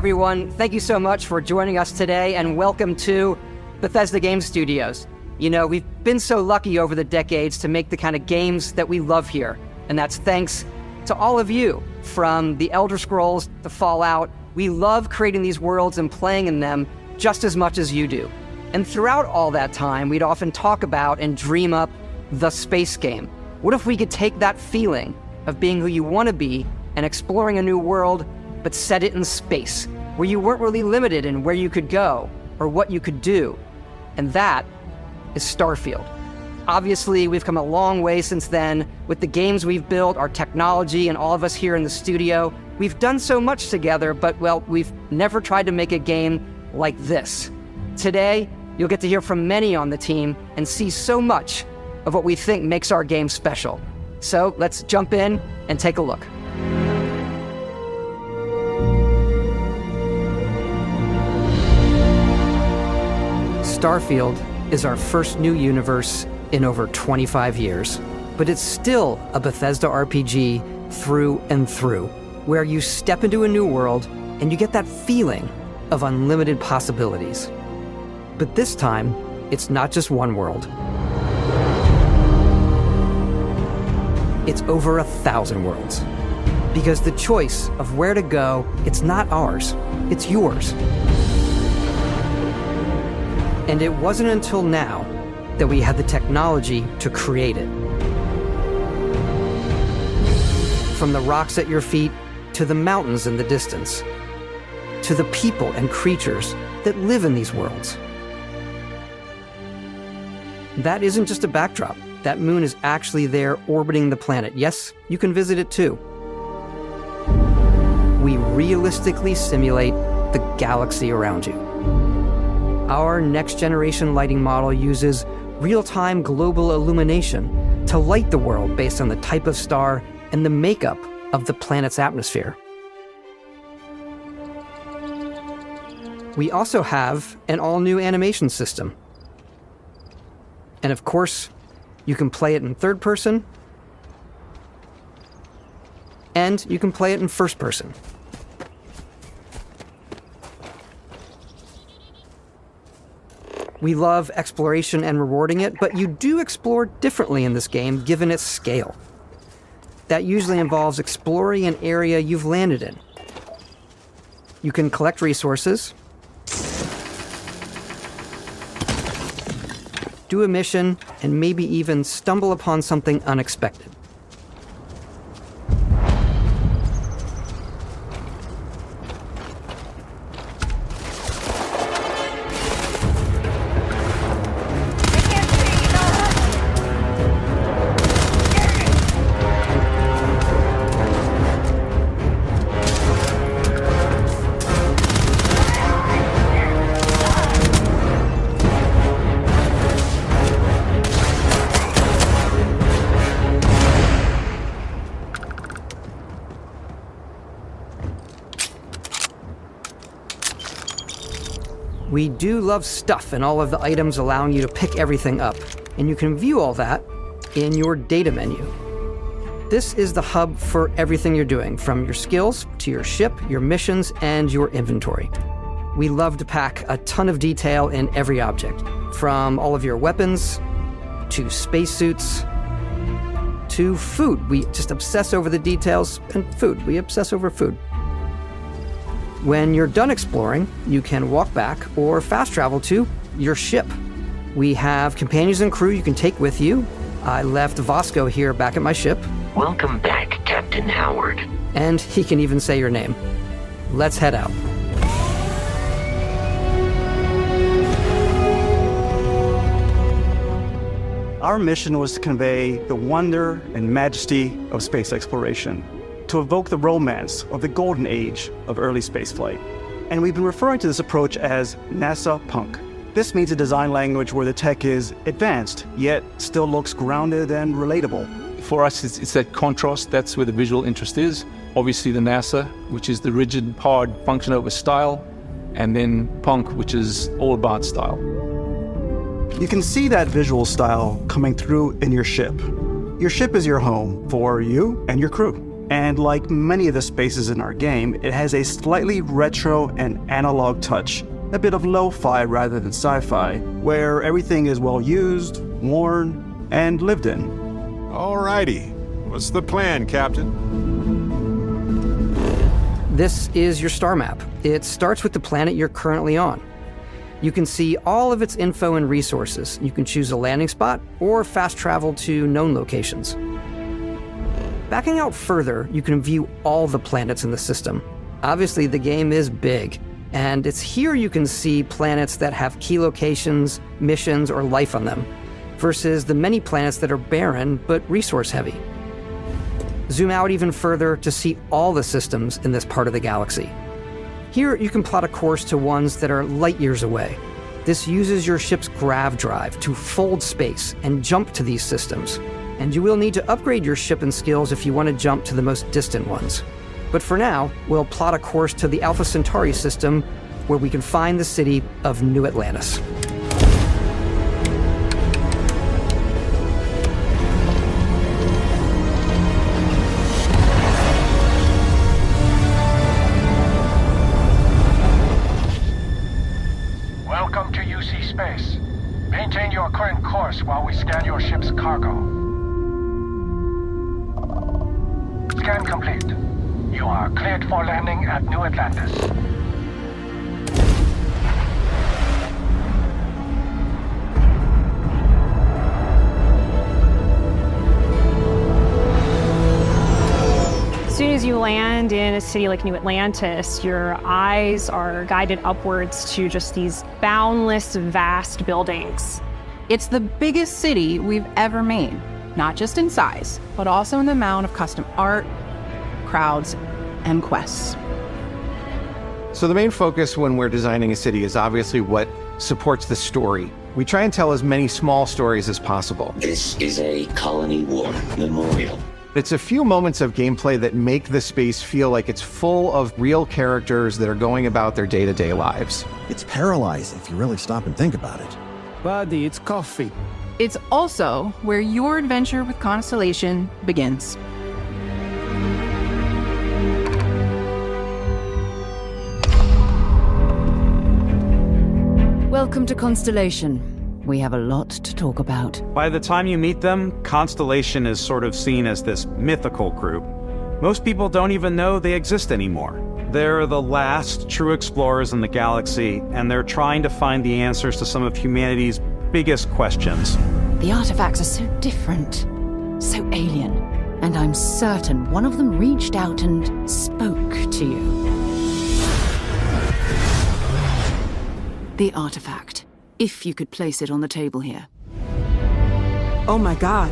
everyone. Thank you so much for joining us today, and welcome to Bethesda Game Studios. You know, we've been so lucky over the decades to make the kind of games that we love here, and that's thanks to all of you. From the Elder Scrolls to Fallout, we love creating these worlds and playing in them just as much as you do. And throughout all that time, we'd often talk about and dream up the space game. What if we could take that feeling of being who you want to be and exploring a new world, but set it in space, where you weren't really limited in where you could go or what you could do? And that is Starfield. Obviously, we've come a long way since then with the games we've built, our technology, and all of us here in the studio. We've done so much together, but, well, we've never tried to make a game like this. Today, you'll get to hear from many on the team and see so much of what we think makes our game special. So let's jump in and take a look. Starfield is our first new universe in over 25 years, but it's still a Bethesda RPG through and through, where you step into a new world and you get that feeling of unlimited possibilities. But this time, it's not just one world. It's over 1,000 worlds. Because the choice of where to go, it's not ours, it's yours. And it wasn't until now that we had the technology to create it. From the rocks at your feet, to the mountains in the distance, to the people and creatures that live in these worlds. That isn't just a backdrop. That moon is actually there orbiting the planet. Yes, you can visit it too. We realistically simulate the galaxy around you. Our next-generation lighting model uses real-time global illumination to light the world based on the type of star and the makeup of the planet's atmosphere. We also have an all-new animation system. And of course, you can play it in third person, and you can play it in first person. We love exploration and rewarding it, but you do explore differently in this game given its scale. That usually involves exploring an area you've landed in. You can collect resources, do a mission, and maybe even stumble upon something unexpected. We do love stuff and all of the items allowing you to pick everything up, and you can view all that in your data menu. This is the hub for everything you're doing, from your skills to your ship, your missions, and your inventory. We love to pack a ton of detail in every object, from all of your weapons, to spacesuits, to food. We just obsess over the details, and food. We obsess over food. When you're done exploring, you can walk back or fast travel to your ship. We have companions and crew you can take with you. I left Vasco here back at my ship. Welcome back, Captain Howard. And he can even say your name. Let's head out. Our mission was to convey the wonder and majesty of space exploration, to evoke the romance of the golden age of early spaceflight. And we've been referring to this approach as NASA Punk. This means a design language where the tech is advanced, yet still looks grounded and relatable. For us, it's that contrast. That's where the visual interest is. Obviously the NASA, which is the rigid, hard function over style, and then Punk, which is all about style. You can see that visual style coming through in your ship. Your ship is your home for you and your crew. And like many of the spaces in our game, it has a slightly retro and analog touch, a bit of lo-fi rather than sci-fi, where everything is well used, worn, and lived in. Alrighty. What's the plan, Captain? This is your star map. It starts with the planet you're currently on. You can see all of its info and resources. You can choose a landing spot or fast travel to known locations. Backing out further, you can view all the planets in the system. Obviously, the game is big, and it's here you can see planets that have key locations, missions, or life on them, versus the many planets that are barren but resource-heavy. Zoom out even further to see all the systems in this part of the galaxy. Here, you can plot a course to ones that are light years away. This uses your ship's grav drive to fold space and jump to these systems. And you will need to upgrade your ship and skills if you want to jump to the most distant ones. But for now, we'll plot a course to the Alpha Centauri system, where we can find the city of New Atlantis. Welcome to UC Space. Maintain your current course while we scan your ship's cargo. Scan complete. You are cleared for landing at New Atlantis. As soon as you land in a city like New Atlantis, your eyes are guided upwards to just these boundless, vast buildings. It's the biggest city we've ever made, not just in size, but also in the amount of custom art, crowds, and quests. So the main focus when we're designing a city is obviously what supports the story. We try and tell as many small stories as possible. This is a colony war memorial. It's a few moments of gameplay that make the space feel like it's full of real characters that are going about their day-to-day lives. It's paralyzing if you really stop and think about it. Buddy, it's coffee. It's also where your adventure with Constellation begins. Welcome to Constellation. We have a lot to talk about. By the time you meet them, Constellation is sort of seen as this mythical group. Most people don't even know they exist anymore. They're the last true explorers in the galaxy, and they're trying to find the answers to some of humanity's biggest questions. The artifacts are so different, so alien, and I'm certain one of them reached out and spoke to you. The artifact. If you could place it on the table here. Oh my god.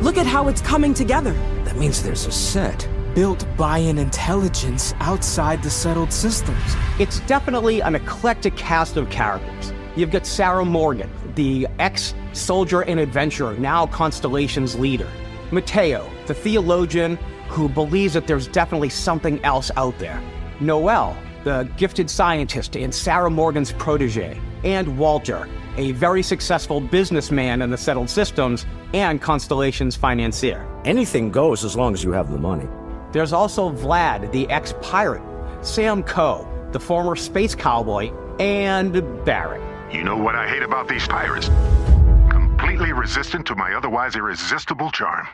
Look at how it's coming together. That means there's a set built by an intelligence outside the settled systems. It's definitely an eclectic cast of characters. You've got Sarah Morgan, the ex-soldier and adventurer, now Constellation's leader. Mateo, the theologian who believes that there's definitely something else out there. Noel, the gifted scientist and Sarah Morgan's protege. And Walter, a very successful businessman in the settled systems and Constellation's financier. Anything goes as long as you have the money. There's also Vlad, the ex-pirate, Sam Coe, the former space cowboy, and Barrett. You know what I hate about these pirates? Completely resistant to my otherwise irresistible charm.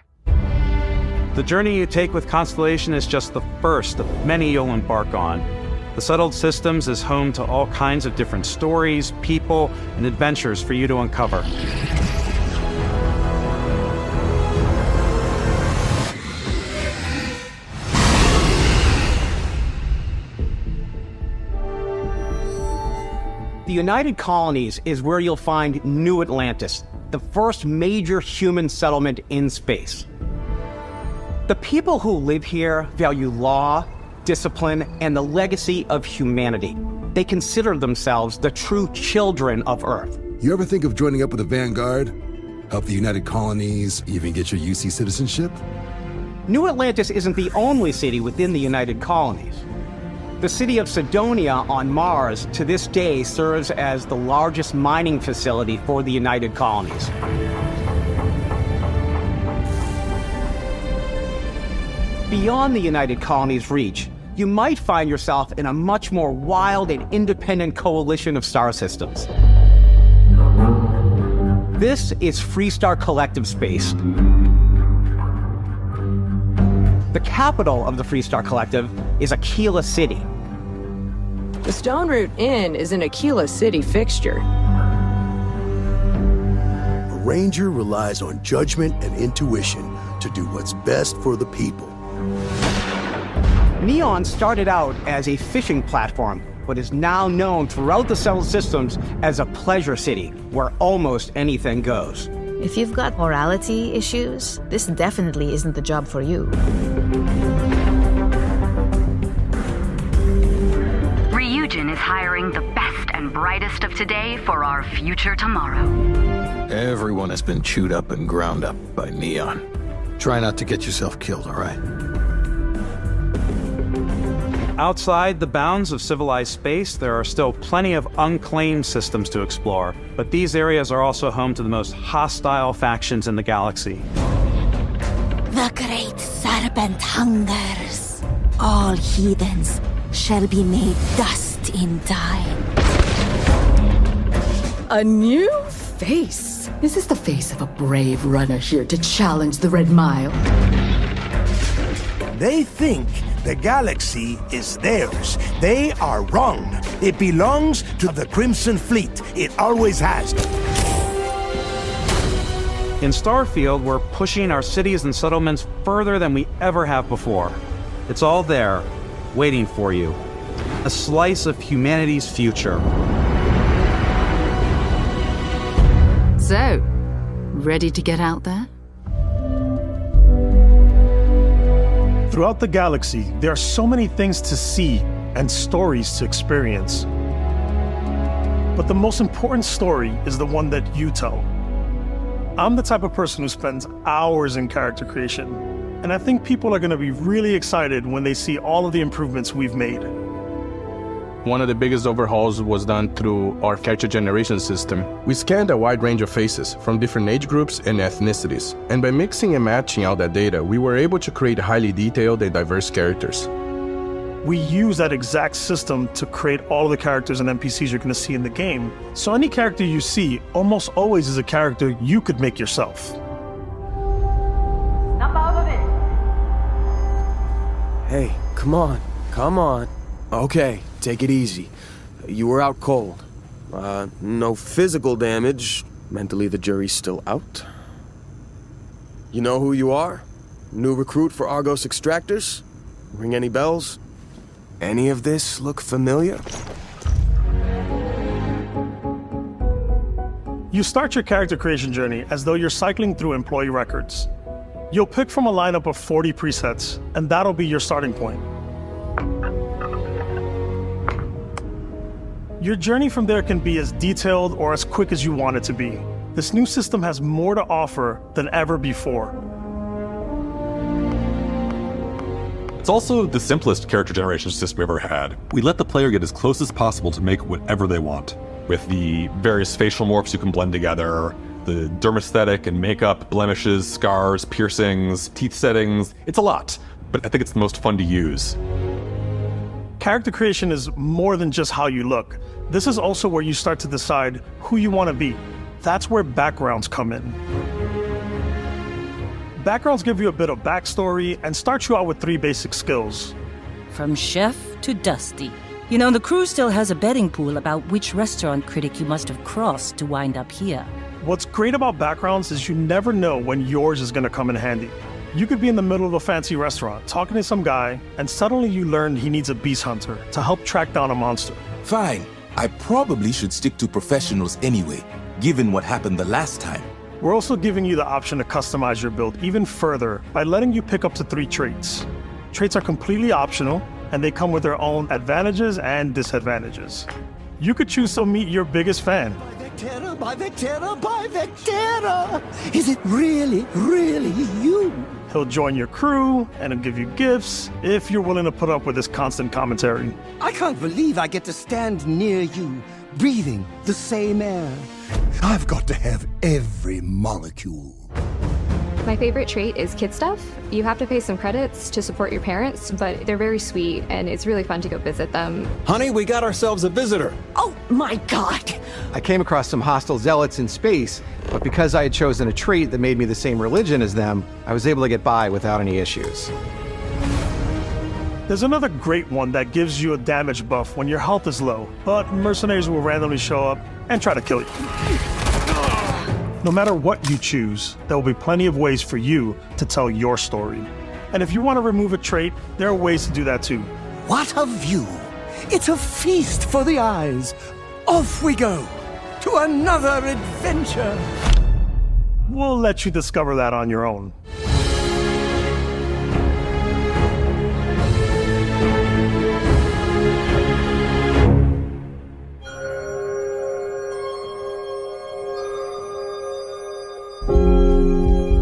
The journey you take with Constellation is just the first of many you'll embark on. The Settled Systems is home to all kinds of different stories, people, and adventures for you to uncover. The United Colonies is where you'll find New Atlantis, the first major human settlement in space. The people who live here value law, discipline, and the legacy of humanity. They consider themselves the true children of Earth. You ever think of joining up with the Vanguard? Help the United Colonies, even get your UC citizenship? New Atlantis isn't the only city within the United Colonies. The city of Cydonia on Mars to this day serves as the largest mining facility for the United Colonies. Beyond the United Colonies' reach, you might find yourself in a much more wild and independent coalition of star systems. This is Freestar Collective Space. The capital of the Freestar Collective is Aquila City. The Stone Root Inn is an Aquila City fixture. A ranger relies on judgment and intuition to do what's best for the people. Neon started out as a fishing platform, but is now known throughout the settled systems as a pleasure city, where almost anything goes. If you've got morality issues, this definitely isn't the job for you. Ryujin is hiring the best and brightest of today for our future tomorrow. Everyone has been chewed up and ground up by Neon. Try not to get yourself killed, all right? Outside the bounds of civilized space, there are still plenty of unclaimed systems to explore, but these areas are also home to the most hostile factions in the galaxy. The great serpent hungers. All heathens shall be made dust in time. A new face. Is this the face of a brave runner here to challenge the Red Mile? They think the galaxy is theirs. They are wrong. It belongs to the Crimson Fleet. It always has. In Starfield, we're pushing our cities and settlements further than we ever have before. It's all there, waiting for you. A slice of humanity's future. So, ready to get out there? Throughout the galaxy, there are so many things to see and stories to experience. But the most important story is the one that you tell. I'm the type of person who spends hours in character creation, and I think people are going to be really excited when they see all of the improvements we've made. One of the biggest overhauls was done through our character generation system. We scanned a wide range of faces from different age groups and ethnicities, and by mixing and matching all that data, we were able to create highly detailed and diverse characters. We use that exact system to create all of the characters and NPCs you're going to see in the game. So any character you see almost always is a character you could make yourself. Snap out of it! Hey, come on, come on. Okay, take it easy. You were out cold. No physical damage. Mentally, the jury's still out. You know who you are? New recruit for Argos Extractors? Ring any bells? Any of this look familiar? You start your character creation journey as though you're cycling through employee records. You'll pick from a lineup of 40 presets, and that'll be your starting point. Your journey from there can be as detailed or as quick as you want it to be. This new system has more to offer than ever before. It's also the simplest character generation system we ever had. We let the player get as close as possible to make whatever they want. With the various facial morphs you can blend together, the dermesthetic and makeup, blemishes, scars, piercings, teeth settings. It's a lot, but I think it's the most fun to use. Character creation is more than just how you look. This is also where you start to decide who you want to be. That's where backgrounds come in. Backgrounds give you a bit of backstory and start you out with 3 basic skills. From chef to Dusty. You know, the crew still has a betting pool about which restaurant critic you must have crossed to wind up here. What's great about backgrounds is you never know when yours is going to come in handy. You could be in the middle of a fancy restaurant talking to some guy, and suddenly you learn he needs a beast hunter to help track down a monster. Fine. I probably should stick to professionals anyway, given what happened the last time. We're also giving you the option to customize your build even further by letting you pick up to 3 traits. Traits are completely optional, and they come with their own advantages and disadvantages. You could choose to meet your biggest fan. By Vectera! Is it really, really you? He'll join your crew, and he'll give you gifts, if you're willing to put up with his constant commentary. I can't believe I get to stand near you, breathing the same air. I've got to have every molecule. My favorite trait is kid stuff. You have to pay some credits to support your parents, but they're very sweet, and it's really fun to go visit them. Honey, we got ourselves a visitor. Oh my god! I came across some hostile zealots in space, but because I had chosen a trait that made me the same religion as them, I was able to get by without any issues. There's another great one that gives you a damage buff when your health is low, but mercenaries will randomly show up and try to kill you. No matter what you choose, there will be plenty of ways for you to tell your story. And if you want to remove a trait, there are ways to do that too. What a view! It's a feast for the eyes. Off we go to another adventure. We'll let you discover that on your own.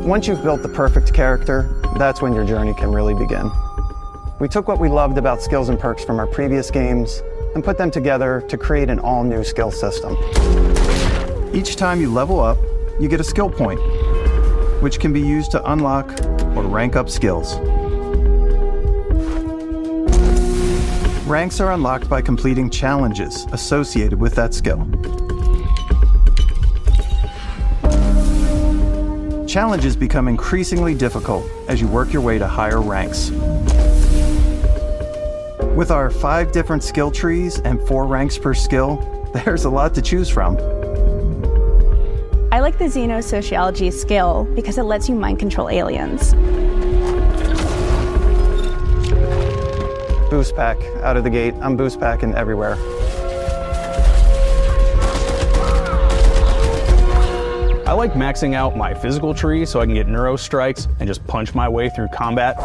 Once you've built the perfect character, that's when your journey can really begin. We took what we loved about skills and perks from our previous games and put them together to create an all-new skill system. Each time you level up, you get a skill point, which can be used to unlock or rank up skills. Ranks are unlocked by completing challenges associated with that skill. Challenges become increasingly difficult as you work your way to higher ranks. With our 5 different skill trees and 4 ranks per skill, there's a lot to choose from. I like the xenosociology skill because it lets you mind control aliens. Boost pack out of the gate. I'm boost packing everywhere. I like maxing out my physical tree so I can get neuro strikes and just punch my way through combat.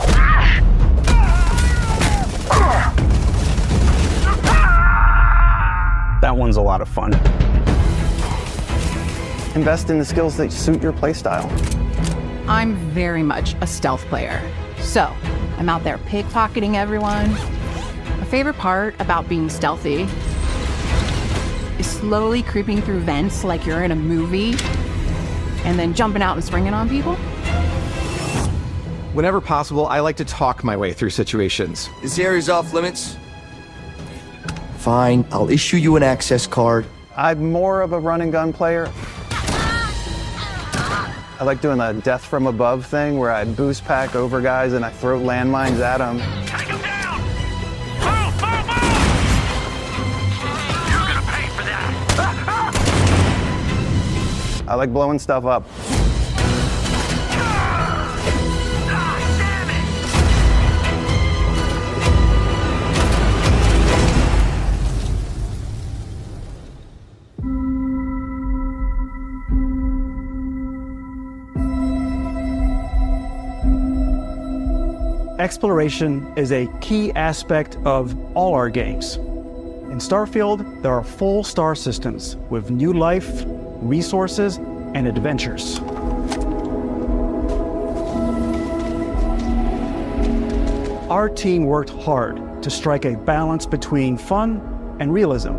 That one's a lot of fun. Invest in the skills that suit your playstyle. I'm very much a stealth player, so I'm out there pickpocketing everyone. My favorite part about being stealthy is slowly creeping through vents like you're in a movie, and then jumping out and springing on people. Whenever possible, I like to talk my way through situations. This area's off limits. Fine, I'll issue you an access card. I'm more of a run and gun player. I like doing the death from above thing where I boost pack over guys and I throw landmines at them. I like blowing stuff up. Exploration is a key aspect of all our games. In Starfield, there are full star systems with new life, resources, and adventures. Our team worked hard to strike a balance between fun and realism.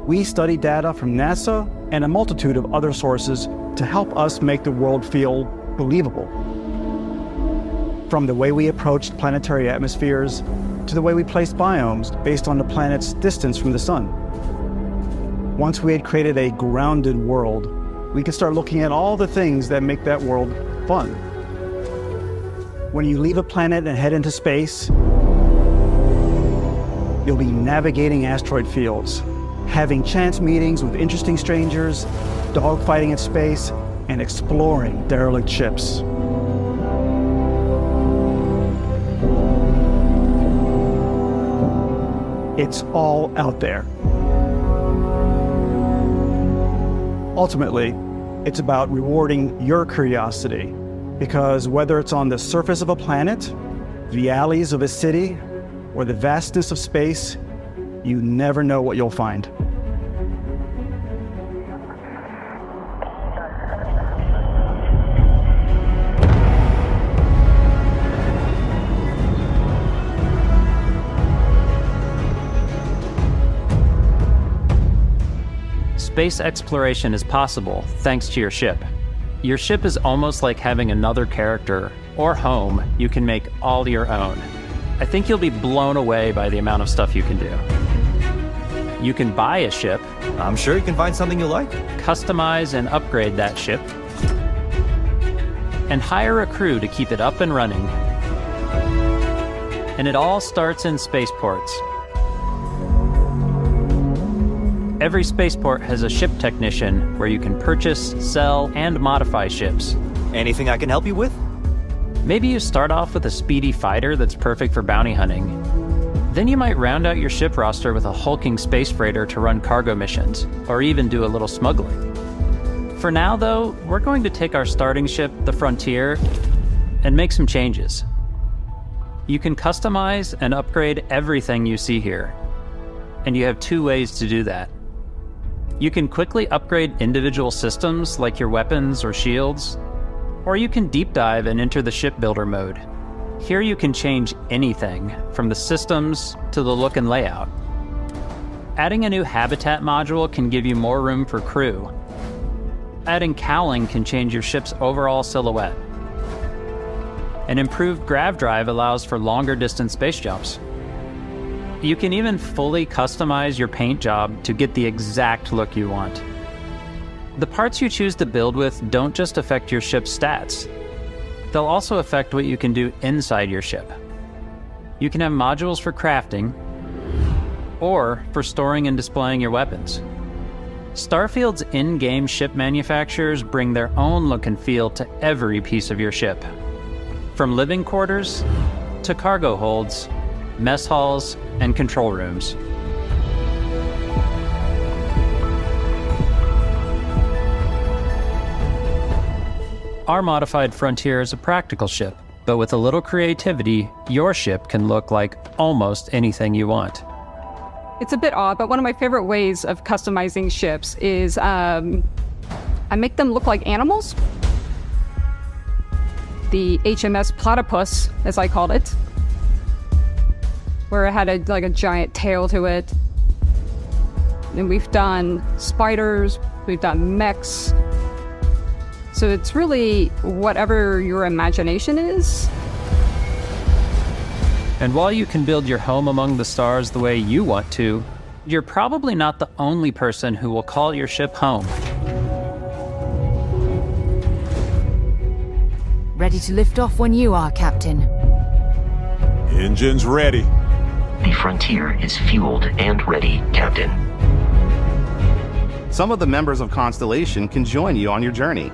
We studied data from NASA and a multitude of other sources to help us make the world feel believable. From the way we approached planetary atmospheres to the way we placed biomes based on the planet's distance from the sun. Once we had created a grounded world, we could start looking at all the things that make that world fun. When you leave a planet and head into space, you'll be navigating asteroid fields, having chance meetings with interesting strangers, dogfighting in space, and exploring derelict ships. It's all out there. Ultimately, it's about rewarding your curiosity, because whether it's on the surface of a planet, the alleys of a city, or the vastness of space, you never know what you'll find. Space exploration is possible thanks to your ship. Your ship is almost like having another character or home you can make all your own. I think you'll be blown away by the amount of stuff you can do. You can buy a ship. I'm sure you can find something you like. Customize and upgrade that ship. And hire a crew to keep it up and running. And it all starts in spaceports. Every spaceport has a ship technician where you can purchase, sell, and modify ships. Anything I can help you with? Maybe you start off with a speedy fighter that's perfect for bounty hunting. Then you might round out your ship roster with a hulking space freighter to run cargo missions, or even do a little smuggling. For now, though, we're going to take our starting ship, the Frontier, and make some changes. You can customize and upgrade everything you see here, and you have two ways to do that. You can quickly upgrade individual systems like your weapons or shields, or you can deep dive and enter the shipbuilder mode. Here you can change anything, from the systems to the look and layout. Adding a new habitat module can give you more room for crew. Adding cowling can change your ship's overall silhouette. An improved grav drive allows for longer distance space jumps. You can even fully customize your paint job to get the exact look you want. The parts you choose to build with don't just affect your ship's stats. They'll also affect what you can do inside your ship. You can have modules for crafting, or for storing and displaying your weapons. Starfield's in-game ship manufacturers bring their own look and feel to every piece of your ship. From living quarters to cargo holds, mess halls, and control rooms. Our modified Frontier is a practical ship, but with a little creativity, your ship can look like almost anything you want. It's a bit odd, but one of my favorite ways of customizing ships is I make them look like animals. The HMS Platypus, as I called it, where it had a giant tail to it. And we've done spiders, we've done mechs. So it's really whatever your imagination is. And while you can build your home among the stars the way you want to, you're probably not the only person who will call your ship home. Ready to lift off when you are, Captain. Engines ready. The Frontier is fueled and ready, Captain. Some of the members of Constellation can join you on your journey.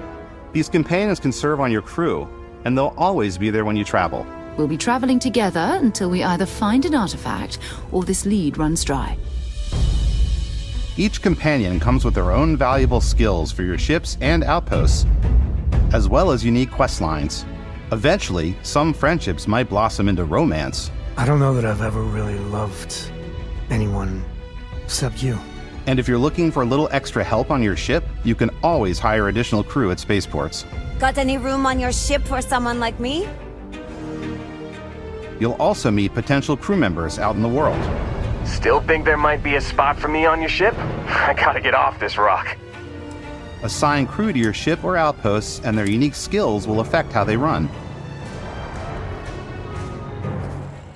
These companions can serve on your crew, and they'll always be there when you travel. We'll be traveling together until we either find an artifact or this lead runs dry. Each companion comes with their own valuable skills for your ships and outposts, as well as unique quest lines. Eventually, some friendships might blossom into romance. I don't know that I've ever really loved anyone except you. And if you're looking for a little extra help on your ship, you can always hire additional crew at spaceports. Got any room on your ship for someone like me? You'll also meet potential crew members out in the world. Still think there might be a spot for me on your ship? I gotta get off this rock. Assign crew to your ship or outposts, and their unique skills will affect how they run.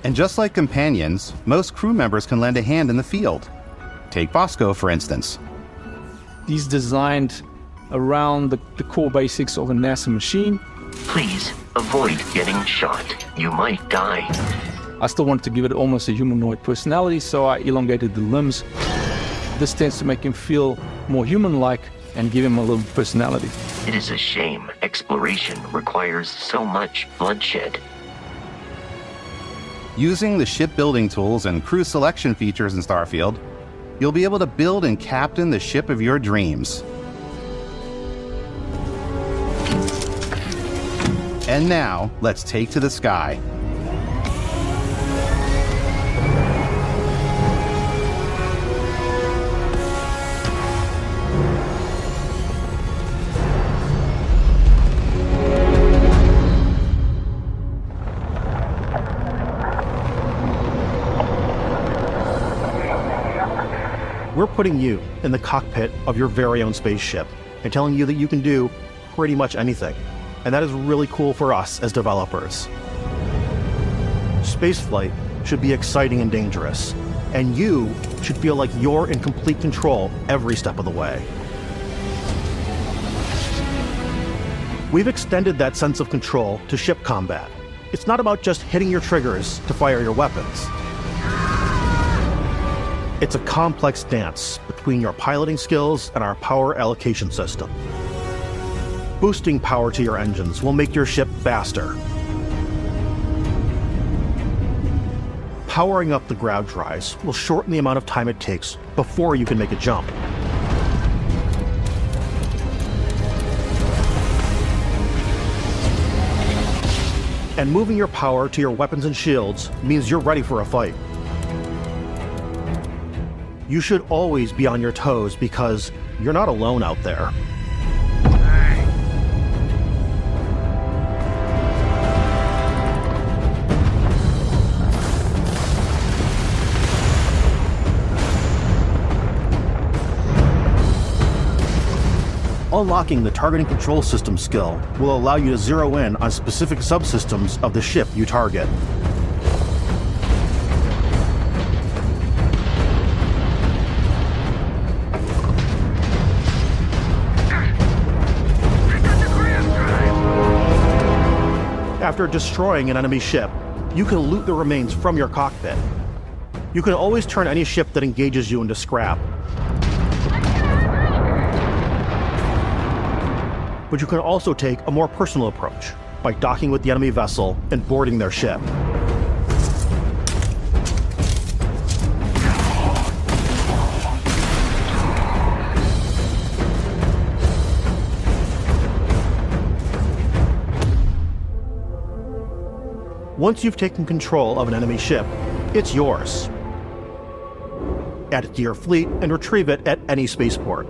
And just like companions, most crew members can lend a hand in the field. Take Bosco, for instance. He's designed around the core basics of a NASA machine. Please, avoid getting shot. You might die. I still wanted to give it almost a humanoid personality, so I elongated the limbs. This tends to make him feel more human-like and give him a little personality. It is a shame exploration requires so much bloodshed. Using the shipbuilding tools and crew selection features in Starfield, you'll be able to build and captain the ship of your dreams. And now, let's take to the sky. We're putting you in the cockpit of your very own spaceship and telling you that you can do pretty much anything, and that is really cool for us as developers. Spaceflight should be exciting and dangerous, and you should feel like you're in complete control every step of the way. We've extended that sense of control to ship combat. It's not about just hitting your triggers to fire your weapons. It's a complex dance between your piloting skills and our power allocation system. Boosting power to your engines will make your ship faster. Powering up the ground drives will shorten the amount of time it takes before you can make a jump. And moving your power to your weapons and shields means you're ready for a fight. You should always be on your toes because you're not alone out there. Unlocking the targeting control system skill will allow you to zero in on specific subsystems of the ship you target. After destroying an enemy ship, you can loot the remains from your cockpit. You can always turn any ship that engages you into scrap. But you can also take a more personal approach by docking with the enemy vessel and boarding their ship. Once you've taken control of an enemy ship, it's yours. Add it to your fleet and retrieve it at any spaceport.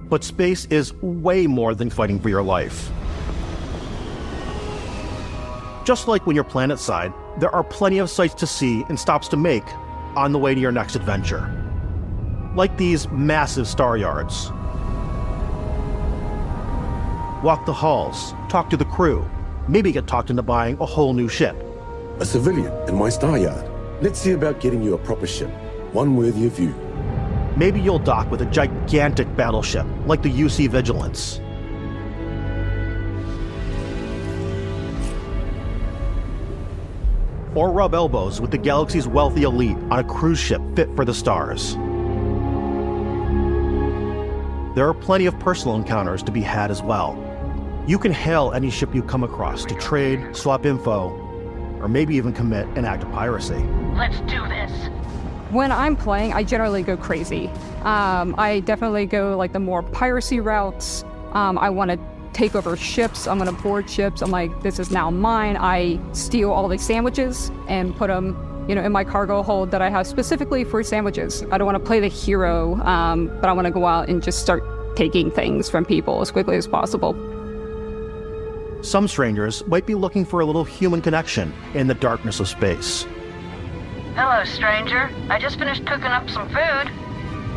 But space is way more than fighting for your life. Just like when you're planetside, there are plenty of sights to see and stops to make on the way to your next adventure. Like these massive star yards. Walk the halls, talk to the crew, maybe get talked into buying a whole new ship. A civilian in my star yard. Let's see about getting you a proper ship, one worthy of you. Maybe you'll dock with a gigantic battleship, like the UC Vigilance. Or rub elbows with the galaxy's wealthy elite on a cruise ship fit for the stars. There are plenty of personal encounters to be had as well. You can hail any ship you come across to trade, swap info, or maybe even commit an act of piracy. Let's do this. When I'm playing, I generally go crazy. I definitely go like the more piracy routes. I want to take over ships. I'm going to board ships. I'm like, this is now mine. I steal all these sandwiches and put them, in my cargo hold that I have specifically for sandwiches. I don't want to play the hero, but I want to go out and just start taking things from people as quickly as possible. Some strangers might be looking for a little human connection in the darkness of space. Hello, stranger. I just finished cooking up some food.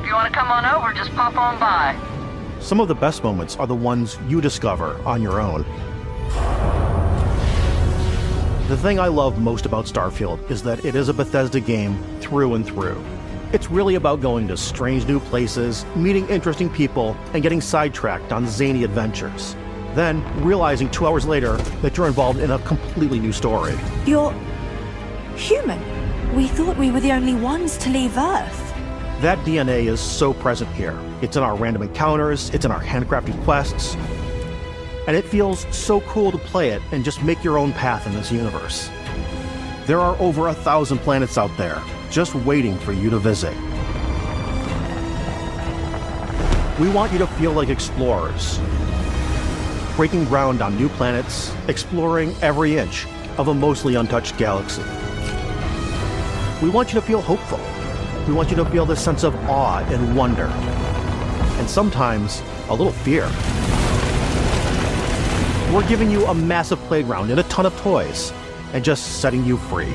If you want to come on over, just pop on by. Some of the best moments are the ones you discover on your own. The thing I love most about Starfield is that it is a Bethesda game through and through. It's really about going to strange new places, meeting interesting people, and getting sidetracked on zany adventures. Then realizing 2 hours later that you're involved in a completely new story. You're human. We thought we were the only ones to leave Earth. That DNA is so present here. It's in our random encounters, it's in our handcrafted quests, and it feels so cool to play it and just make your own path in this universe. There are over 1,000 planets out there, just waiting for you to visit. We want you to feel like explorers, breaking ground on new planets, exploring every inch of a mostly untouched galaxy. We want you to feel hopeful. We want you to feel this sense of awe and wonder, and sometimes a little fear. We're giving you a massive playground and a ton of toys, and just setting you free.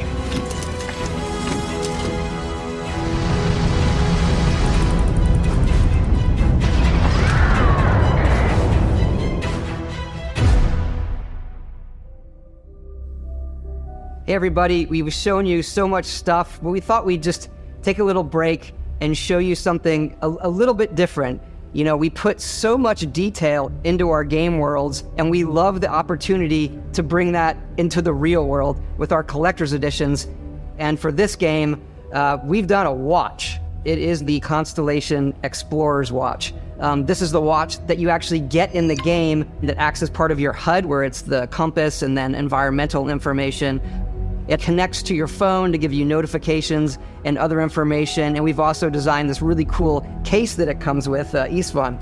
Hey everybody, we've shown you so much stuff, but we thought we'd just take a little break and show you something a little bit different. You know, we put so much detail into our game worlds, and we love the opportunity to bring that into the real world with our collector's editions. And for this game, we've done a watch. It is the Constellation Explorer's Watch. This is the watch that you actually get in the game that acts as part of your HUD, where it's the compass and then environmental information. It connects to your phone to give you notifications and other information. And we've also designed this really cool case that it comes with, Istvan.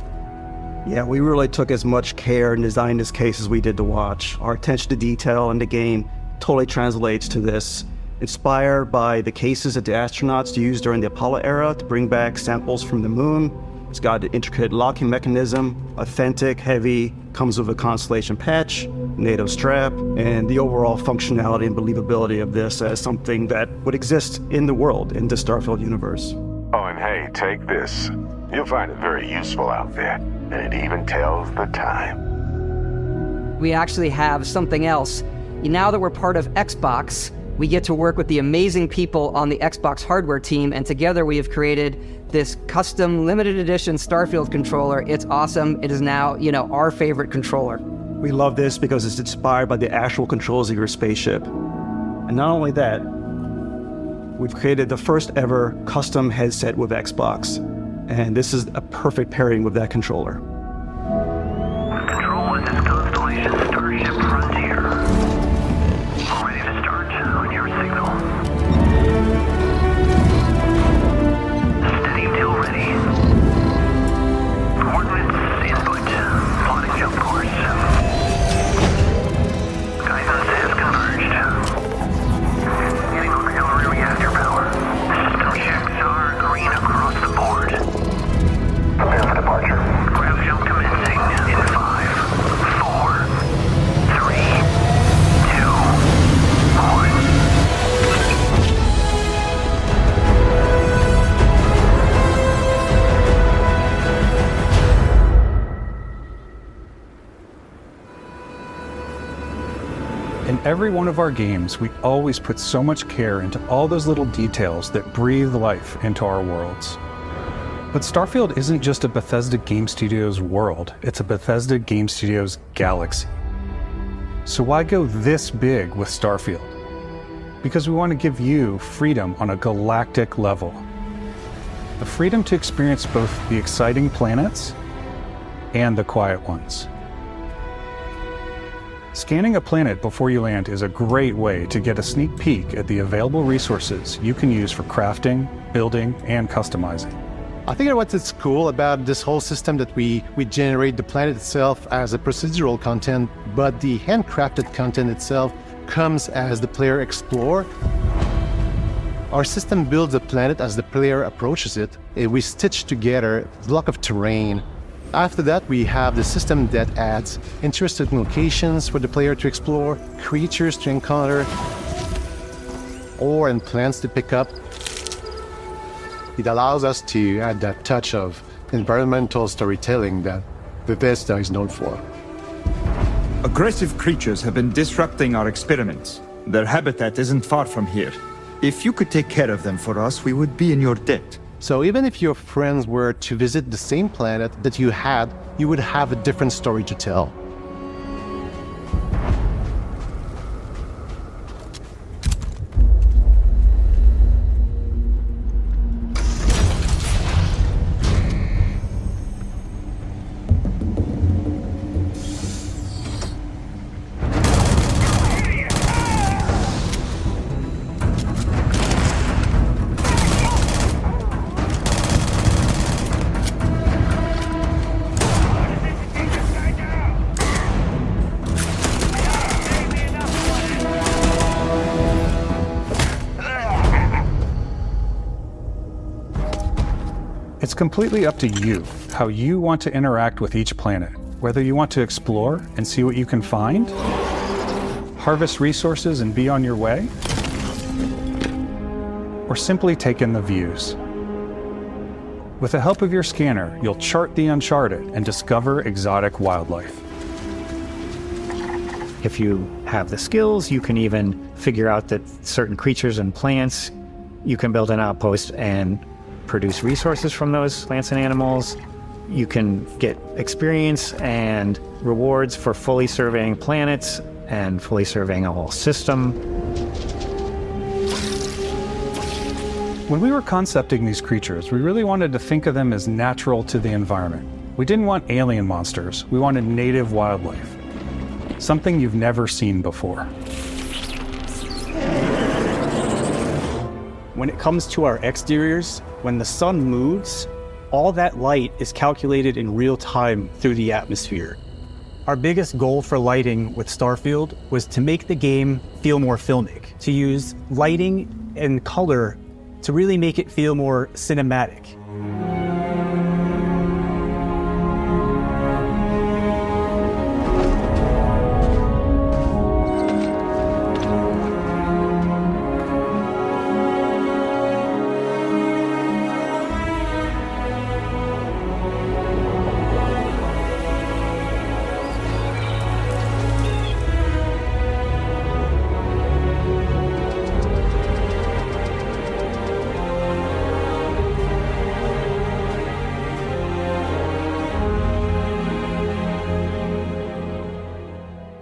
Yeah, we really took as much care in designing this case as we did the watch. Our attention to detail in the game totally translates to this. Inspired by the cases that the astronauts used during the Apollo era to bring back samples from the moon. It's got an intricate locking mechanism, authentic, heavy, comes with a Constellation patch, NATO strap, and the overall functionality and believability of this as something that would exist in the world, in the Starfield universe. Oh, and hey, take this. You'll find it very useful out there, and it even tells the time. We actually have something else. Now that we're part of Xbox, we get to work with the amazing people on the Xbox hardware team, and together we have created this custom limited edition Starfield controller. It's awesome. It is now, our favorite controller. We love this because it's inspired by the actual controls of your spaceship. And not only that, we've created the first ever custom headset with Xbox. And this is a perfect pairing with that controller. Control, this is Constellation Starship Frontier. Ready to start on your signal. Steady till ready. Coordinates input. Plotting jump course. Guidance has converged. Getting auxiliary reactor power. System checks are green across the board. Prepare for departure. Grav jump commencing in 5, 4, 3, 2, 1. In every one of our games, we always put so much care into all those little details that breathe life into our worlds. But Starfield isn't just a Bethesda Game Studios world, it's a Bethesda Game Studios galaxy. So why go this big with Starfield? Because we want to give you freedom on a galactic level. The freedom to experience both the exciting planets and the quiet ones. Scanning a planet before you land is a great way to get a sneak peek at the available resources you can use for crafting, building, and customizing. I think what's cool about this whole system that we generate the planet itself as a procedural content, but the handcrafted content itself comes as the player explore. Our system builds the planet as the player approaches it. We stitch together a block of terrain. After that, we have the system that adds interesting locations for the player to explore, creatures to encounter, ore and plants to pick up. It allows us to add that touch of environmental storytelling that Bethesda is known for. Aggressive creatures have been disrupting our experiments. Their habitat isn't far from here. If you could take care of them for us, we would be in your debt. So even if your friends were to visit the same planet that you had, you would have a different story to tell. It's completely up to you how you want to interact with each planet, whether you want to explore and see what you can find, harvest resources and be on your way, or simply take in the views. With the help of your scanner, you'll chart the uncharted and discover exotic wildlife. If you have the skills, you can even figure out that certain creatures and plants, you can build an outpost and produce resources from those plants and animals. You can get experience and rewards for fully surveying planets and fully surveying a whole system. When we were concepting these creatures, we really wanted to think of them as natural to the environment. We didn't want alien monsters, we wanted native wildlife. Something you've never seen before. When it comes to our exteriors, when the sun moves, all that light is calculated in real time through the atmosphere. Our biggest goal for lighting with Starfield was to make the game feel more filmic, to use lighting and color to really make it feel more cinematic.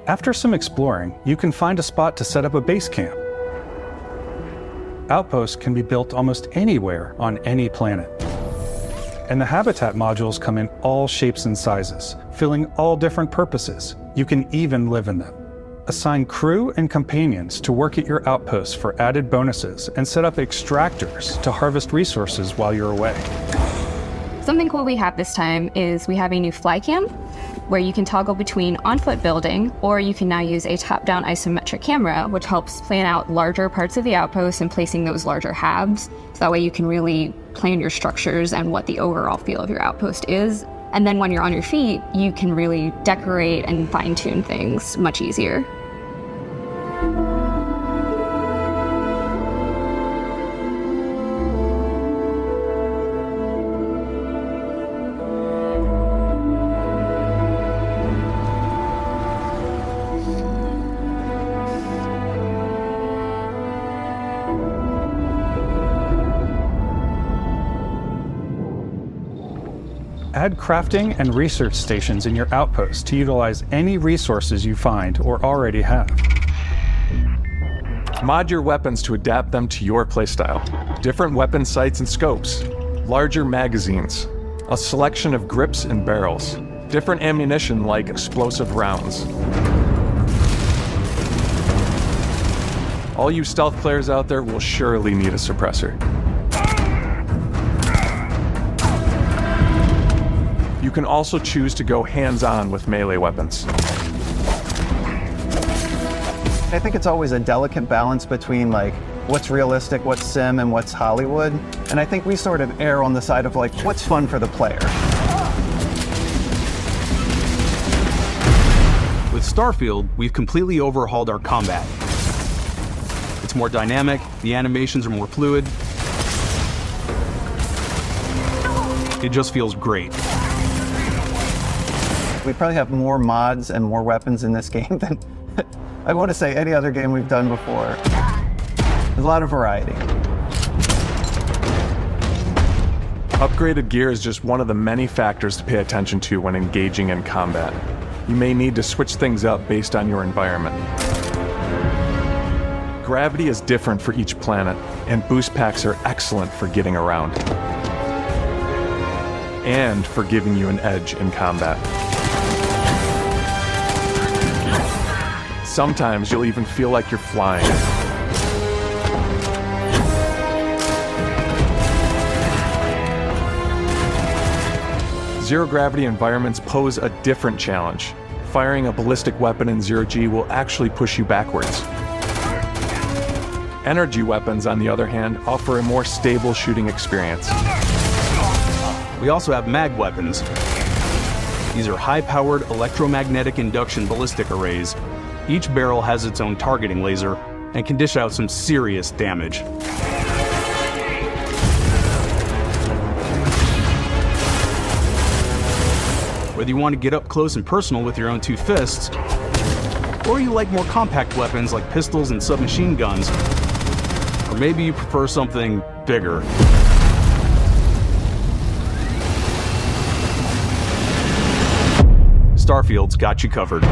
After some exploring, you can find a spot to set up a base camp. Outposts can be built almost anywhere on any planet. And the habitat modules come in all shapes and sizes, filling all different purposes. You can even live in them. Assign crew and companions to work at your outposts for added bonuses and set up extractors to harvest resources while you're away. Something cool we have this time is we have a new fly cam where you can toggle between on-foot building, or you can now use a top-down isometric camera, which helps plan out larger parts of the outpost and placing those larger halves. So that way you can really plan your structures and what the overall feel of your outpost is. And then when you're on your feet, you can really decorate and fine-tune things much easier. Add crafting and research stations in your outpost to utilize any resources you find or already have. Mod your weapons to adapt them to your playstyle. Different weapon sights and scopes, larger magazines, a selection of grips and barrels, different ammunition like explosive rounds. All you stealth players out there will surely need a suppressor. You can also choose to go hands-on with melee weapons. I think it's always a delicate balance between like what's realistic, what's sim, and what's Hollywood. And I think we sort of err on the side of like what's fun for the player. With Starfield, we've completely overhauled our combat. It's more dynamic, the animations are more fluid. It just feels great. We probably have more mods and more weapons in this game than I want to say any other game we've done before. There's a lot of variety. Upgraded gear is just one of the many factors to pay attention to when engaging in combat. You may need to switch things up based on your environment. Gravity is different for each planet, and boost packs are excellent for getting around. And for giving you an edge in combat. Sometimes you'll even feel like you're flying. Zero-gravity environments pose a different challenge. Firing a ballistic weapon in zero-G will actually push you backwards. Energy weapons, on the other hand, offer a more stable shooting experience. We also have mag weapons. These are high-powered electromagnetic induction ballistic arrays. Each barrel has its own targeting laser and can dish out some serious damage. Whether you want to get up close and personal with your own two fists, Or you like more compact weapons like pistols and submachine guns. Or maybe you prefer something bigger. Starfield's got you covered.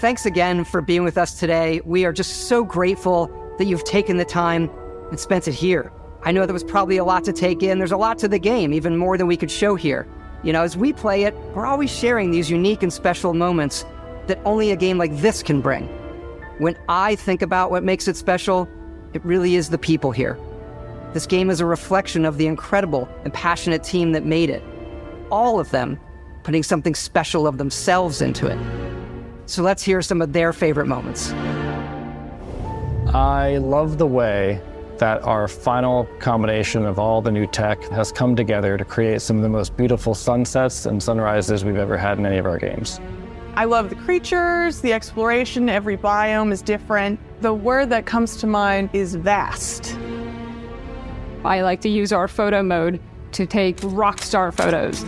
Thanks again for being with us today. We are just so grateful that you've taken the time and spent it here. I know there was probably a lot to take in. There's a lot to the game, even more than we could show here. You know, as we play it, we're always sharing these unique and special moments that only a game like this can bring. When I think about what makes it special, it really is the people here. This game is a reflection of the incredible and passionate team that made it. All of them putting something special of themselves into it. So let's hear some of their favorite moments. I love the way that our final combination of all the new tech has come together to create some of the most beautiful sunsets and sunrises we've ever had in any of our games. I love the creatures, the exploration, every biome is different. The word that comes to mind is vast. I like to use our photo mode to take rock star photos.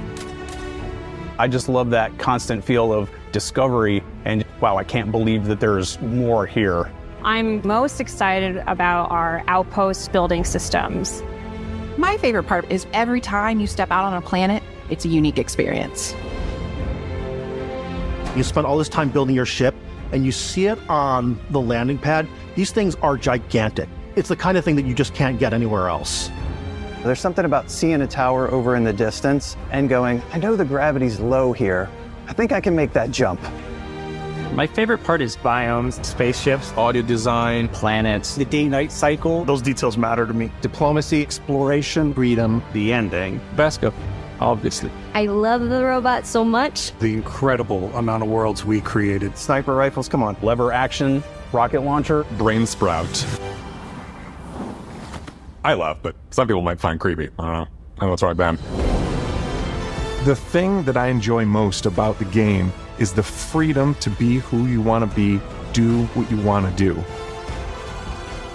I just love that constant feel of discovery and, wow, I can't believe that there's more here. I'm most excited about our outpost building systems. My favorite part is every time you step out on a planet, it's a unique experience. You spend all this time building your ship and you see it on the landing pad. These things are gigantic. It's the kind of thing that you just can't get anywhere else. There's something about seeing a tower over in the distance and going, I know the gravity's low here. I think I can make that jump. My favorite part is biomes, spaceships, audio design, planets, the day-night cycle. Those details matter to me. Diplomacy, exploration, freedom, the ending. Vasco, obviously. I love the robot so much. The incredible amount of worlds we created. Sniper rifles, come on. Lever action, rocket launcher. Brain sprout. I love, but some people might find creepy. I don't know. I know it's right, Ben. The thing that I enjoy most about the game is the freedom to be who you want to be, do what you want to do.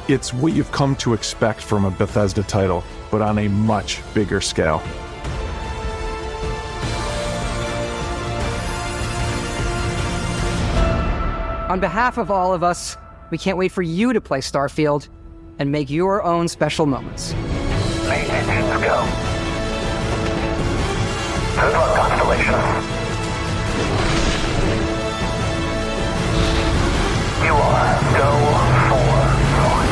It's what you've come to expect from a Bethesda title, but on a much bigger scale. On behalf of all of us, we can't wait for you to play Starfield and make your own special moments. Main engines go. Good luck, Constellation. You are go for launch.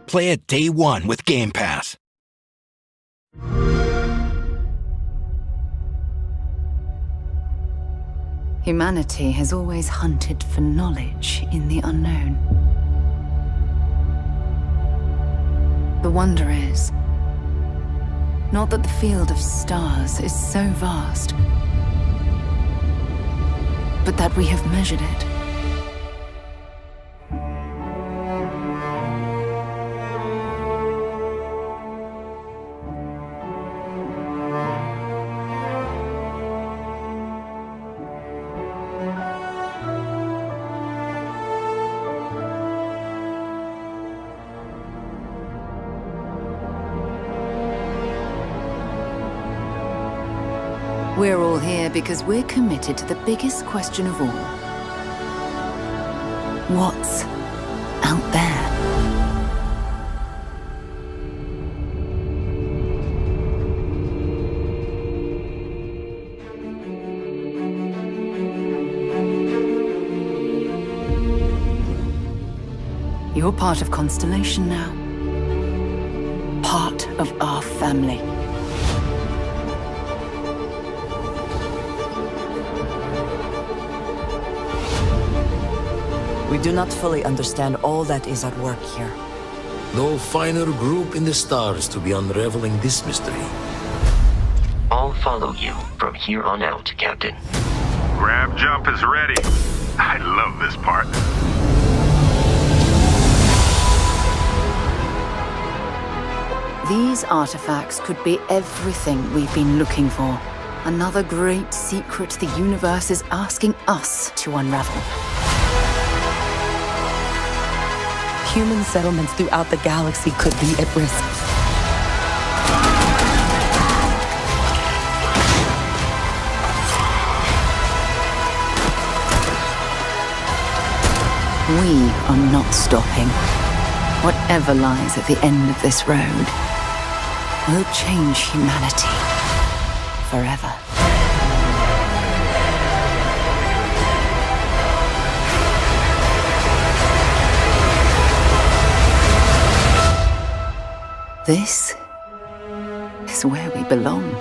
Play it day one with Game Pass. Humanity has always hunted for knowledge in the unknown. The wonder is, Not that the field of stars is so vast, but that we have measured it. We're all here because we're committed to the biggest question of all. What's out there? You're part of Constellation now. Part of our family. We do not fully understand all that is at work here. No finer group in the stars to be unraveling this mystery. I'll follow you from here on out, Captain. Grab jump is ready. I love this part. These artifacts could be everything we've been looking for. Another great secret the universe is asking us to unravel. Human settlements throughout the galaxy could be at risk. We are not stopping. Whatever lies at the end of this road will change humanity forever. This is where we belong.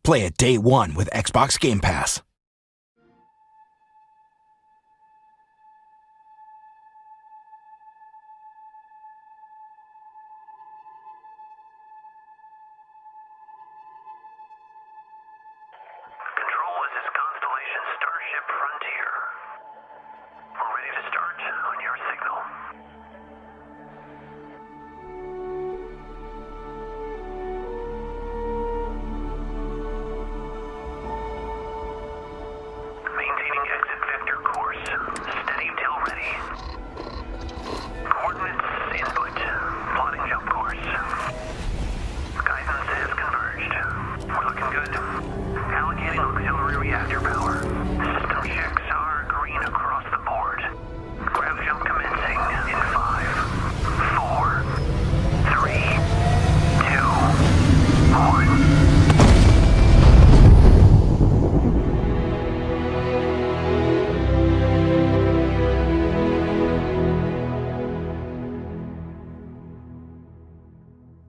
Play it day one with Xbox Game Pass. Control, this is Constellation Starship Frontier. We're ready to start on your signal. Maintaining exit vector course. Steady till ready. Coordinates input. Plotting jump course. Guidance has converged. We're looking good. Allocating auxiliary reactor power. System checks are green across the board. Grav jump commencing in 5, 4, 3, 2, 1.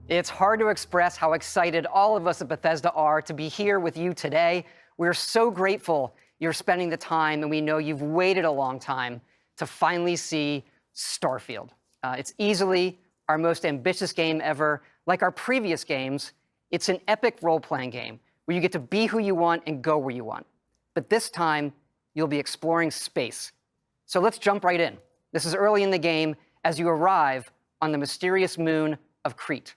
It's hard to express how excited all of us at Bethesda are to be here with you today. We're so grateful you're spending the time, and we know you've waited a long time to finally see Starfield. It's easily our most ambitious game ever. Like our previous games, it's an epic role-playing game where you get to be who you want and go where you want. But this time, you'll be exploring space. So let's jump right in. This is early in the game as you arrive on the mysterious moon of Crete.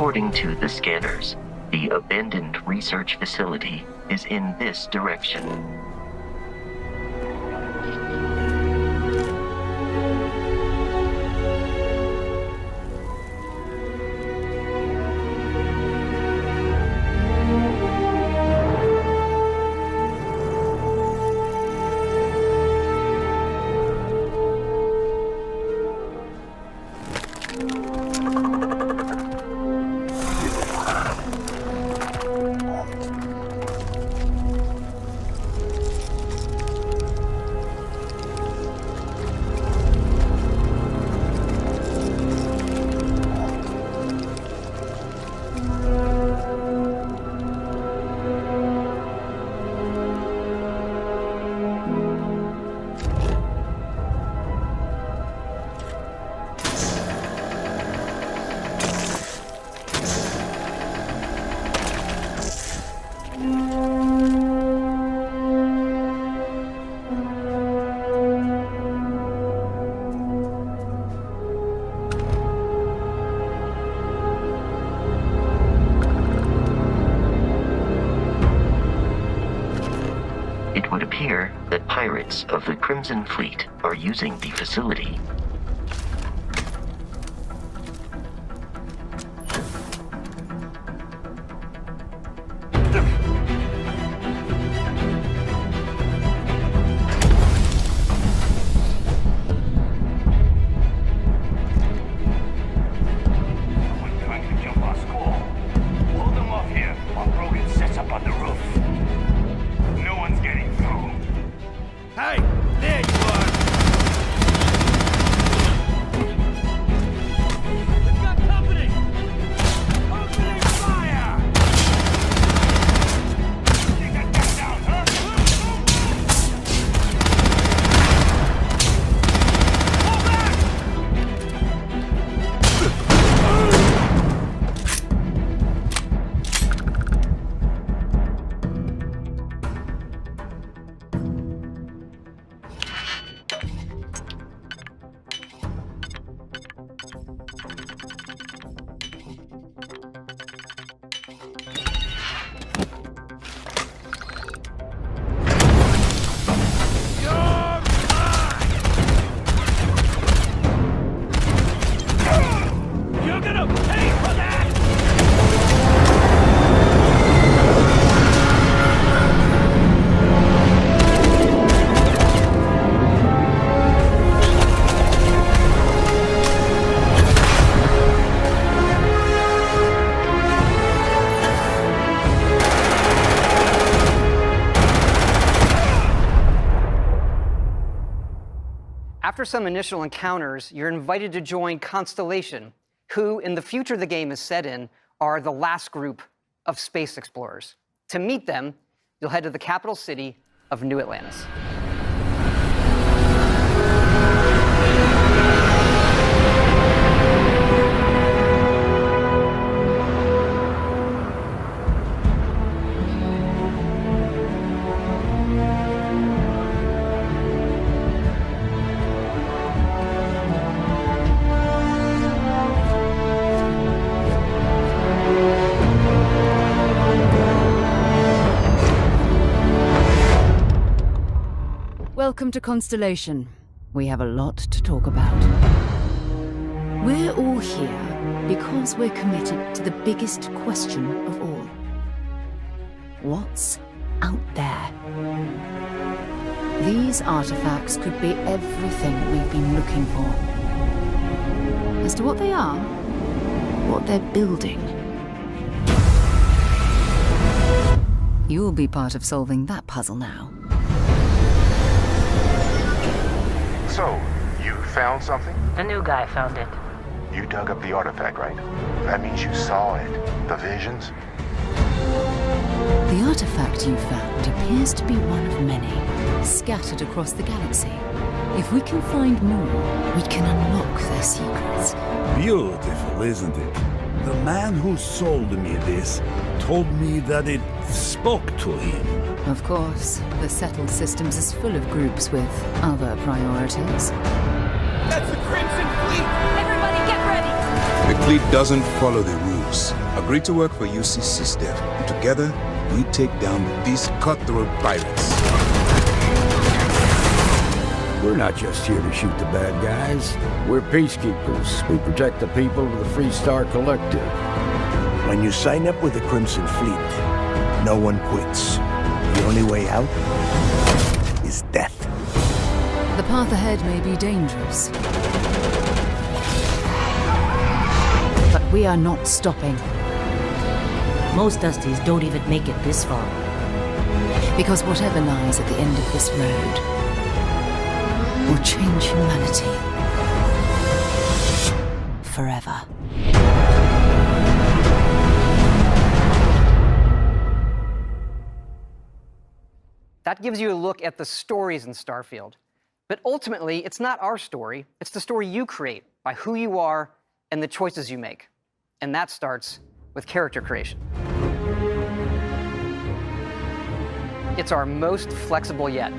According to the scanners, the abandoned research facility is in this direction. It would appear that pirates of the Crimson Fleet are using the facility. Someone trying to jump our squall. Hold them off here while Brogan sets up on the roof. No one's getting through. Hey, there you are! We've got company! Opening fire! Take that guy down, huh? Fall back! You're gonna pay for that! After some initial encounters, you're invited to join Constellation, who, in the future the game is set in, are the last group of space explorers. To meet them, you'll head to the capital city of New Atlantis. Welcome to Constellation. We have a lot to talk about. We're all here because we're committed to the biggest question of all. What's out there? These artifacts could be everything we've been looking for. As to what they are, what they're building, you'll be part of solving that puzzle now. So, you found something? The new guy found it. You dug up the artifact, right? That means you saw it. The visions? The artifact you found appears to be one of many, scattered across the galaxy. If we can find more, we can unlock their secrets. Beautiful, isn't it? The man who sold me this told me that it spoke to him. Of course, the settled systems is full of groups with other priorities. That's the Crimson Fleet! Everybody get ready! The fleet doesn't follow the rules. Agree to work for UC SysDev. And together, we take down these cutthroat pirates. We're not just here to shoot the bad guys. We're peacekeepers. We protect the people of the Free Star Collective. When you sign up with the Crimson Fleet, no one quits. The only way out is death. The path ahead may be dangerous, but we are not stopping. Most Dusties don't even make it this far. Because whatever lies at the end of this road will change humanity forever. That gives you a look at the stories in Starfield. But ultimately, it's not our story. It's the story you create by who you are and the choices you make. And that starts with character creation. It's our most flexible yet.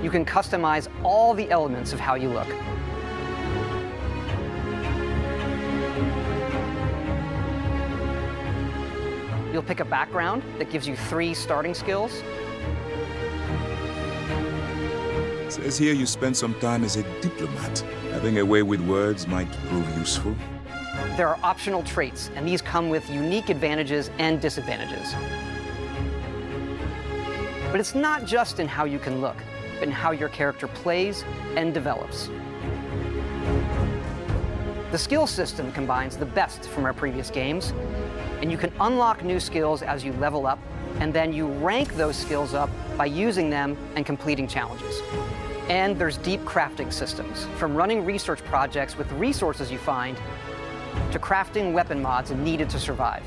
You can customize all the elements of how you look. You'll pick a background that gives you 3 starting skills. Says here you spent some time as a diplomat. Having a way with words might prove useful. There are optional traits, and these come with unique advantages and disadvantages. But it's not just in how you can look, but in how your character plays and develops. The skill system combines the best from our previous games, and you can unlock new skills as you level up, and then you rank those skills up by using them and completing challenges. And there's deep crafting systems, from running research projects with resources you find to crafting weapon mods needed to survive.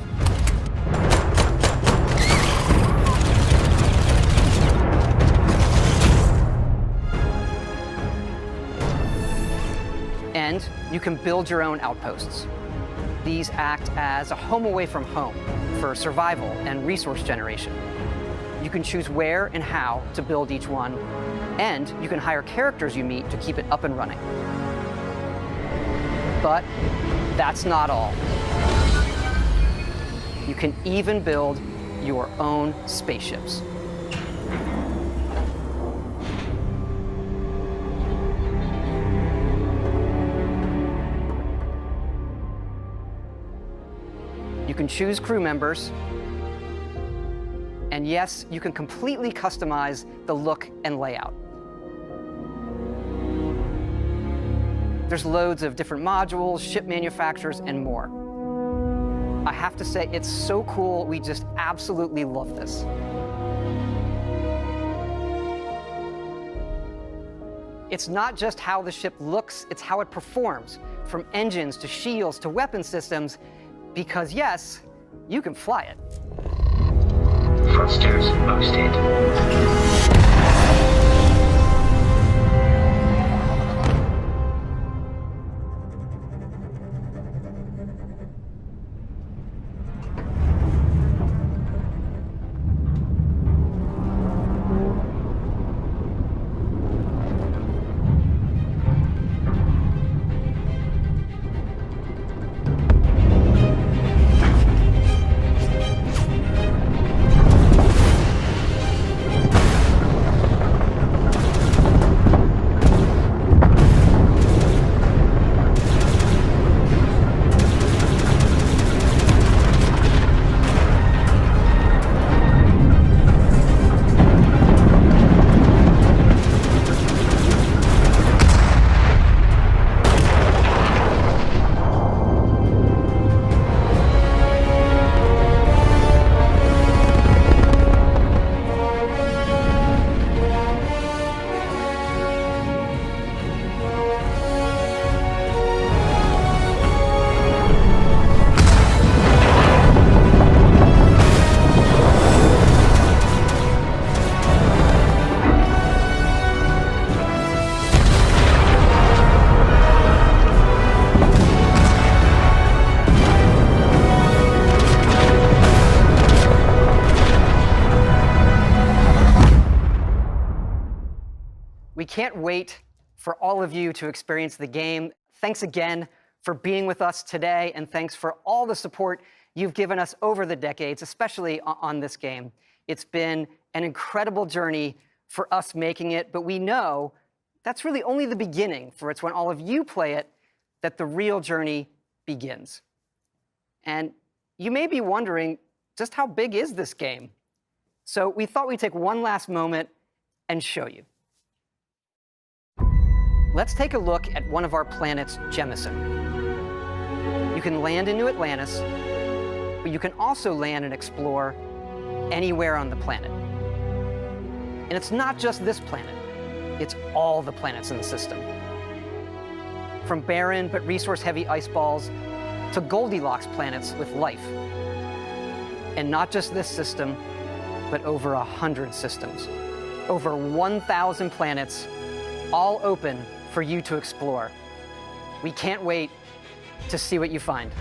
And you can build your own outposts. These act as a home away from home for survival and resource generation. You can choose where and how to build each one, and you can hire characters you meet to keep it up and running. But that's not all. You can even build your own spaceships. You can choose crew members, and yes, you can completely customize the look and layout. There's loads of different modules, ship manufacturers, and more. I have to say, it's so cool. We just absolutely love this. It's not just how the ship looks, it's how it performs, from engines to shields to weapon systems, because yes, you can fly it. Thrusters boosted. We can't wait for all of you to experience the game. Thanks again for being with us today, and thanks for all the support you've given us over the decades, especially on this game. It's been an incredible journey for us making it, but we know that's really only the beginning, for it's when all of you play it that the real journey begins. And you may be wondering, just how big is this game? So we thought we'd take one last moment and show you. Let's take a look at one of our planets, Jemison. You can land into Atlantis, but you can also land and explore anywhere on the planet. And it's not just this planet, it's all the planets in the system. From barren but resource-heavy ice balls to Goldilocks planets with life. And not just this system, but over 100 systems. Over 1,000 planets, all open for you to explore. We can't wait to see what you find.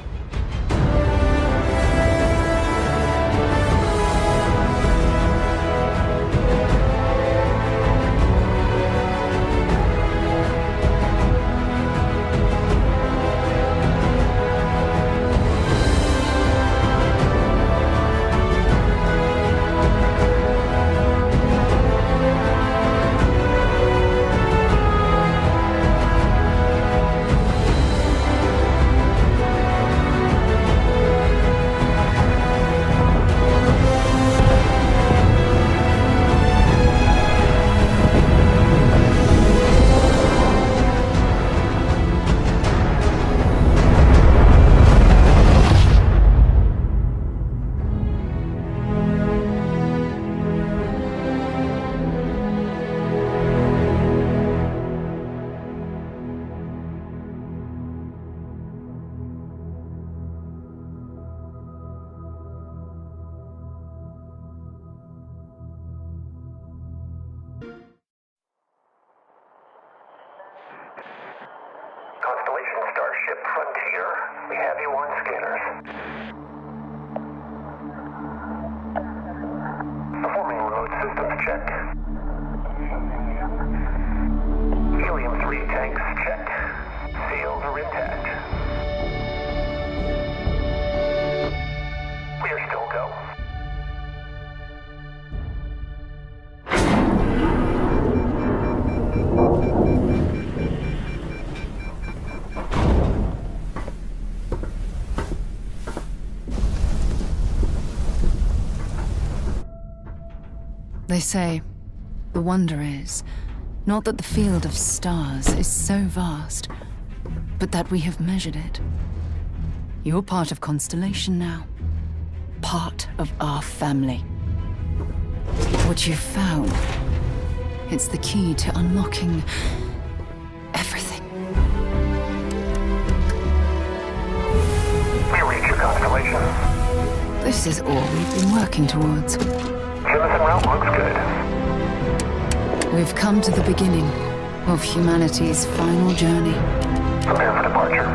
Constellation Starship Frontier. We have you on scanners. Performing remote systems check. Helium-3 tanks checked. Seals are intact. We are still go. They say, the wonder is, not that the field of stars is so vast, but that we have measured it. You're part of Constellation now. Part of our family. What you've found, it's the key to unlocking everything. We reach your constellation. This is all we've been working towards. Jemison route looks good. We've come to the beginning of humanity's final journey. Prepare for departure.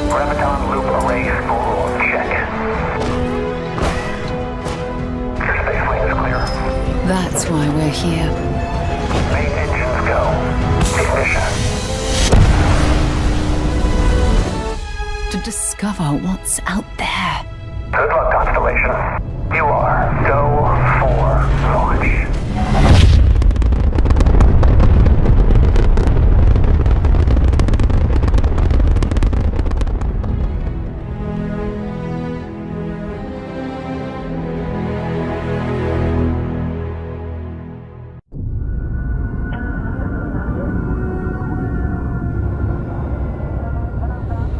Graviton loop array spool check. Your space lane is clear. That's why we're here. Main engines go. Ignition. To discover what's out there. Good luck, Constellation. You are go for launch.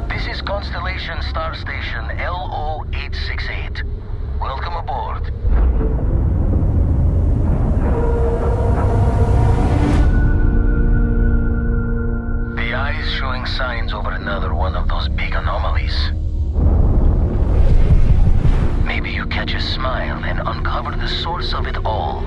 This is Constellation Star Station LO-868. Welcome aboard. The eye is showing signs over another one of those big anomalies. Maybe you catch a smile and uncover the source of it all.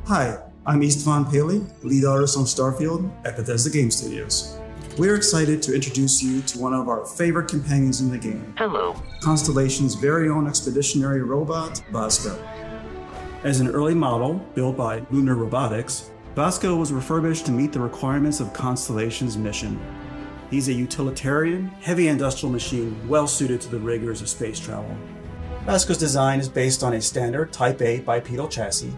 Hi, I'm Istvan Paley, lead artist on Starfield at Bethesda Game Studios. We're excited to introduce you to one of our favorite companions in the game. Hello. Constellation's very own expeditionary robot, Vasco. As an early model built by Lunar Robotics, Vasco was refurbished to meet the requirements of Constellation's mission. He's a utilitarian, heavy industrial machine well suited to the rigors of space travel. Vasco's design is based on a standard Type A bipedal chassis,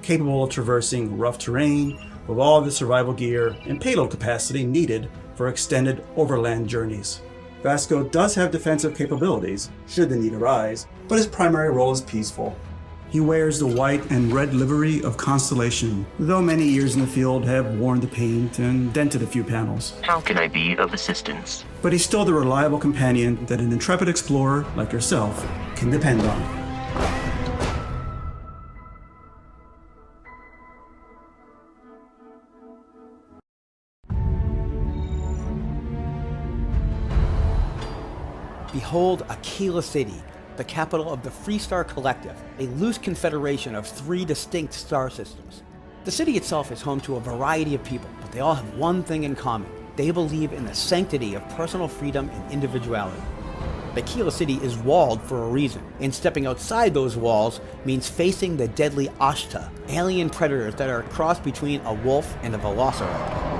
capable of traversing rough terrain with all the survival gear and payload capacity needed for extended overland journeys. Vasco does have defensive capabilities, should the need arise, but his primary role is peaceful. He wears the white and red livery of Constellation, though many years in the field have worn the paint and dented a few panels. How can I be of assistance? But he's still the reliable companion that an intrepid explorer like yourself can depend on. Behold Aquila City, the capital of the Freestar Collective, a loose confederation of 3 distinct star systems. The city itself is home to a variety of people, but they all have one thing in common. They believe in the sanctity of personal freedom and individuality. Aquila City is walled for a reason, and stepping outside those walls means facing the deadly Ashta, alien predators that are a cross between a wolf and a velociraptor.